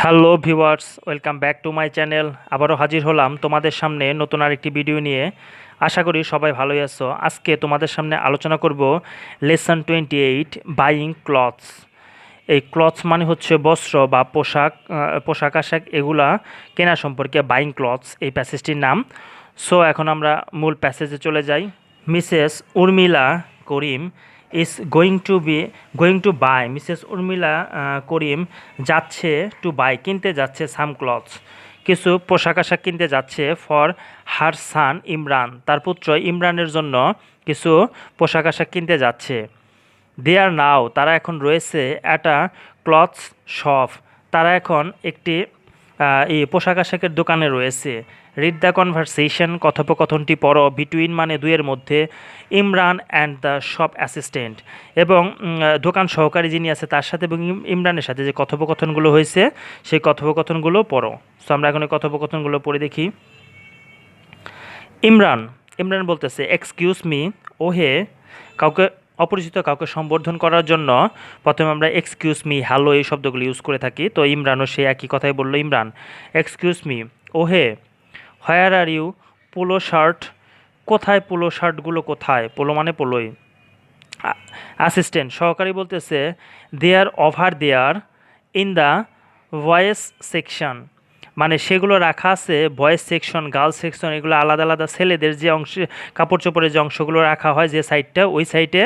Hello viewers, welcome back to my channel. আবারও হাজির হলাম তোমাদের সামনে নতুন আরেকটি ভিডিও নিয়ে। আশা করি সবাই ভালোই আছো। আজকে তোমাদের সামনে আলোচনা করব লেসন 28 বাইং ক্লথস। এই ক্লথস মানে হচ্ছে বস্ত্র বা পোশাক আশাক এগুলা কেনা সম্পর্কে বাইং ক্লথস এই প্যাসেজটির নাম। সো এখন আমরা মূল প্যাসেজে চলে যাই। Mrs Urmila Karim is going to buy. Mrs Urmila Karim যাচ্ছে টু বাই, কিনতে যাচ্ছে সাম ক্লথস, কিছু পোশাক আশাক কিনতে যাচ্ছে ফর হার সান ইমরান, তার পুত্র ইমরানের জন্য কিছু পোশাক আশাক কিনতে যাচ্ছে। দে আর নাও, তারা এখন রয়েছে অ্যাট আ ক্লথস শপ, তারা এখন একটি এই পোশাক আশাকের দোকানে রয়েছে। রিড দ্য কনভারসেশন, কথোপকথনটি পড়ো, বিটুইন মানে দুয়ের মধ্যে, Imran and the shop assistant, এবং দোকান সহকারী যিনি আছে তার সাথে এবং ইমরানের সাথে যে কথোপকথনগুলো হয়েছে সেই কথোপকথনগুলো পড়ো। সো আমরা এখন এই কথোপকথনগুলো পড়ে দেখি। ইমরান ইমরান বলতেছে, এক্সকিউজ মি, ও হে। কাউকে অপরিচিত কাউকে সম্বোধন করার জন্য প্রথমে আমরা এক্সকিউজ মি, হ্যালো এই শব্দগুলো ইউজ করে থাকি। তো ইমরানও সে একই কথাই বললো। Imran, excuse me, oh hey, where are you, polo shirt, কোথায় পোলো শার্টগুলো, কোথায়, পোলো মানে পোলোই। অ্যাসিস্ট্যান্ট সহকারী বলতেছে, there over there in the boys section, মানে সেগুলো রাখা আছে বয়েজ সেকশন, গার্লস সেকশন, এগুলো আলাদা আলাদা ছেলেদের যে অংশে কাপড় চোপড়ের যে অংশগুলো রাখা হয় যে সাইডটা, ওই সাইডে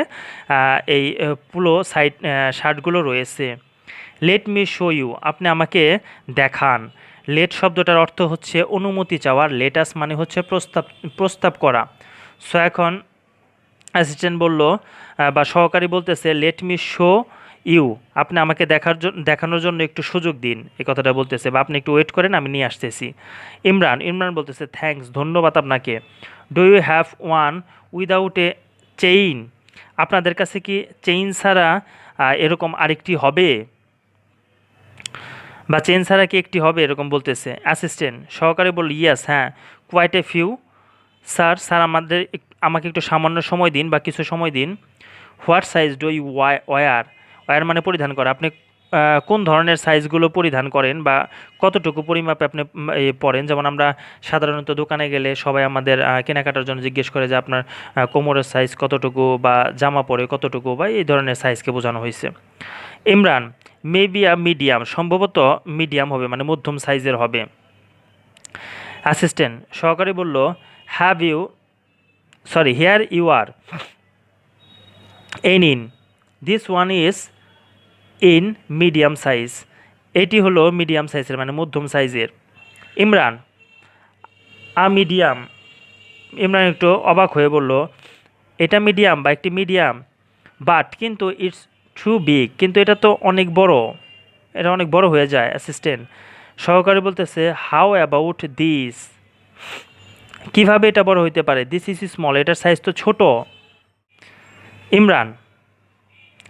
এই পুরো সাইড শার্টগুলো রয়েছে। লেট মি শো ইউ, আপনি আমাকে দেখান। লেট শব্দটার অর্থ হচ্ছে অনুমতি চাওয়ার, লেটাস মানে হচ্ছে প্রস্তাব প্রস্তাব করা। সো এখন অ্যাসিস্ট্যান্ট বলল বা সহকারী বলতেছে, লেট মি শো ইউ, আপনি আমাকে দেখানোর জন্য একটু সুযোগ দিন, এই কথাটা বলতেছে, বা আপনি একটু ওয়েট করেন, আমি নিয়ে আসতেছি। ইমরান বলতেছে, থ্যাঙ্কস, ধন্যবাদ আপনাকে। Do you have one without a chain, আপনাদের কাছে কি চেইন ছাড়া এরকম আরেকটি হবে, বা চেইন ছাড়া কি একটি হবে, এরকম বলতেছে। অ্যাসিস্ট্যান্ট সহকারী বলল, ইয়েস, হ্যাঁ, কোয়াইট এ ফিউ, স্যার আমাকে একটু সামান্য সময় দিন বা কিছু সময় দিন। What size do you wear, wear মানে পরিধান করা, আপনি কোন ধরনের সাইজগুলো পরিধান করেন বা কতটুকু পরিমাপে আপনি পরেন। যেমন আমরা সাধারণত দোকানে গেলে সবাই আমাদের কেনাকাটার জন্য জিজ্ঞেস করে যে আপনার কোমরের সাইজ কতটুকু বা জামা পরে কতটুকু, বা এই ধরনের সাইজকে বোঝানো হয়েছে। ইমরান, মেবি আ মিডিয়াম, সম্ভবত মিডিয়াম হবে, মানে মধ্যম সাইজের হবে। অ্যাসিস্ট্যান্ট সহকারী বলল, have you here you are, এই নিন, this one is in medium size, এটি হলো মিডিয়াম সাইজের মানে মধ্যম সাইজের। ইমরান, মিডিয়াম, ইমরান একটু অবাক হয়ে বলল, এটা মিডিয়াম বা একটি মিডিয়াম, বাট কিন্তু ইটস টু বিগ, কিন্তু এটা তো অনেক বড়, এটা অনেক বড় হয়ে যায়। অ্যাসিস্ট্যান্ট সহকারী বলতেছে, হাউ অ্যাবাউট দিস, কিভাবে এটা বড় হইতে পারে, দিস ইজ স্মল, এটার সাইজ তো ছোট। ইমরান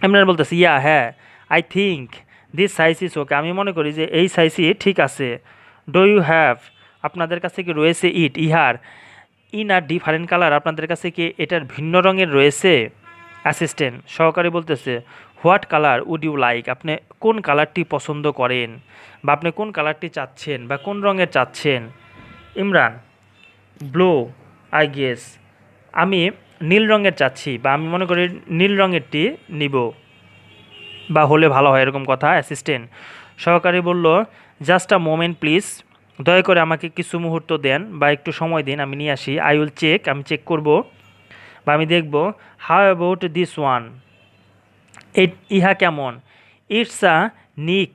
ইমরান বলতেছে, ইয়া, হ্যাঁ, I think this size is okay, আমি মনে করি যে এই সাইজই ঠিক আছে। ডু ইউ হ্যাভ, আপনাদের কাছে কি রয়েছে ইহার ইন আর ডিফারেন্ট কালার, আপনাদের কাছে কি এটার ভিন্ন রঙের রয়েছে। অ্যাসিস্ট্যান্ট সহকারী বলতেছে, what colour would you like, আপনি কোন কালারটি পছন্দ করেন বা আপনি কোন কালারটি চাচ্ছেন বা কোন রঙের চাচ্ছেন। ইমরান, ব্লু, আই গেস, আমি নীল রঙের চাচ্ছি বা আমি মনে করি নীল রঙেরটি নিব বা হলে ভালো হয়, এরকম কথা। অ্যাসিস্ট্যান্ট সহকারী বলল, জাস্ট আ মোমেন্ট প্লিজ, দয়া করে আমাকে কিছু মুহূর্ত দেন বা একটু সময় দিন, আমি নিয়ে আসি। আই উইল চেক, আমি চেক করব বা আমি দেখব। হাউ অ্যাবাউট দিস ওয়ান, ইহা কেমন। ইটস আ নিক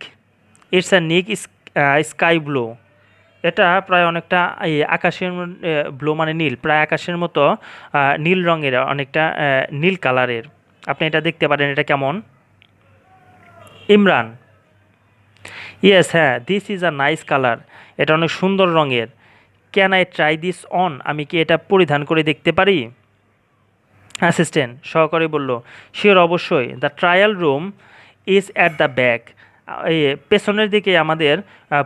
ইটস আ নিক স্কাই ব্লু, এটা প্রায় অনেকটা এই আকাশের ব্লু মানে নীল, প্রায় আকাশের মতো নীল রঙের, অনেকটা নীল কালারের, আপনি এটা দেখতে পারেন, এটা কেমন। ইমরান, ইয়েস, হ্যাঁ, this is a nice colour, এটা অনেক সুন্দর রঙের। Can I try this on, আমি কি এটা পরিধান করে দেখতে পারি। অ্যাসিস্ট্যান্ট সহকারী বলল, শিওর, অবশ্যই, the trial room is at the back, এই পেছনের দিকে আমাদের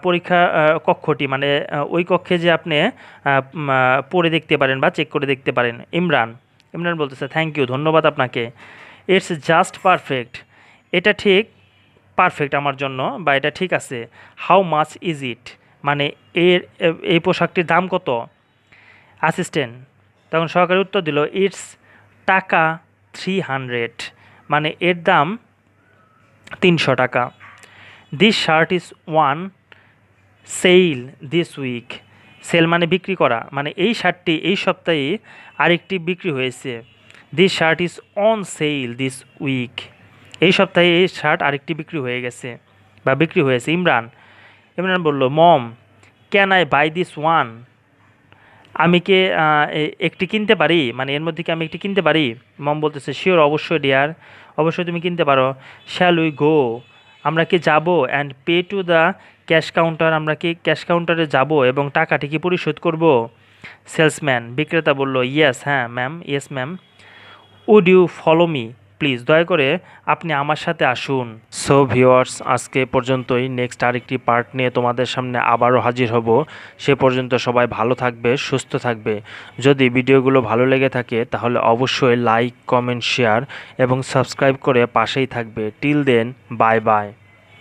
পরীক্ষা কক্ষটি, মানে ওই কক্ষে যে আপনি পড়ে দেখতে পারেন বা চেক করে দেখতে পারেন। ইমরান বলতেছে, থ্যাংক ইউ, ধন্যবাদ আপনাকে। ইটস জাস্ট পারফেক্ট, এটা ঠিক পারফেক্ট আমার জন্য বা এটা ঠিক আছে। হাউ মাচ ইজ ইট, মানে এই পোশাকটির দাম কত? অ্যাসিস্ট্যান্ট তখন সহকারী উত্তর দিল, ইটস টাকা 300, মানে এর দাম 300 টাকা। This shirt is on sale this week, sale মানে বিক্রি করা, মানে এই শার্টটি এই সপ্তাহে আরেকটি বিক্রি হয়েছে। This shirt is on sale this week, এই সপ্তাহে এই শার্ট আরেকটি বিক্রি হয়ে গেছে বা বিক্রি হয়েছে। ইমরান ইমরান বলল, mom can I buy this one, আমি কি একটি কিনতে পারি, মানে এর মধ্যে কি আমি একটি কিনতে পারি? মম বলতেছে, শিওর, অবশ্যই ডিয়ার, অবশ্যই তুমি কিনতে পারো। শ্যাল উই গো, আমরা কি যাব, and pay to the cash counter, আমরা কি ক্যাশ কাউন্টারে যাব এবং টাকাটি কি পরিশোধ করব? সেলসম্যান বিক্রেতা বলল, ইয়েস, হ্যাঁ ma'am, yes ma'am. Would you follow me please, দয়া করে আপনি আমার সাথে আসুন। সো ভিউয়ার্স, আজকে এ পর্যন্তই। নেক্সট আরেকটি পার্ট নিয়ে তোমাদের সামনে আবারও হাজির হব। সে পর্যন্ত সবাই ভালো থাকবে, সুস্থ থাকবে। যদি ভিডিওগুলো ভালো লেগে থাকে তাহলে অবশ্যই লাইক, কমেন্ট, শেয়ার এবং সাবস্ক্রাইব করে পাশেই থাকবে। Till then, bye by.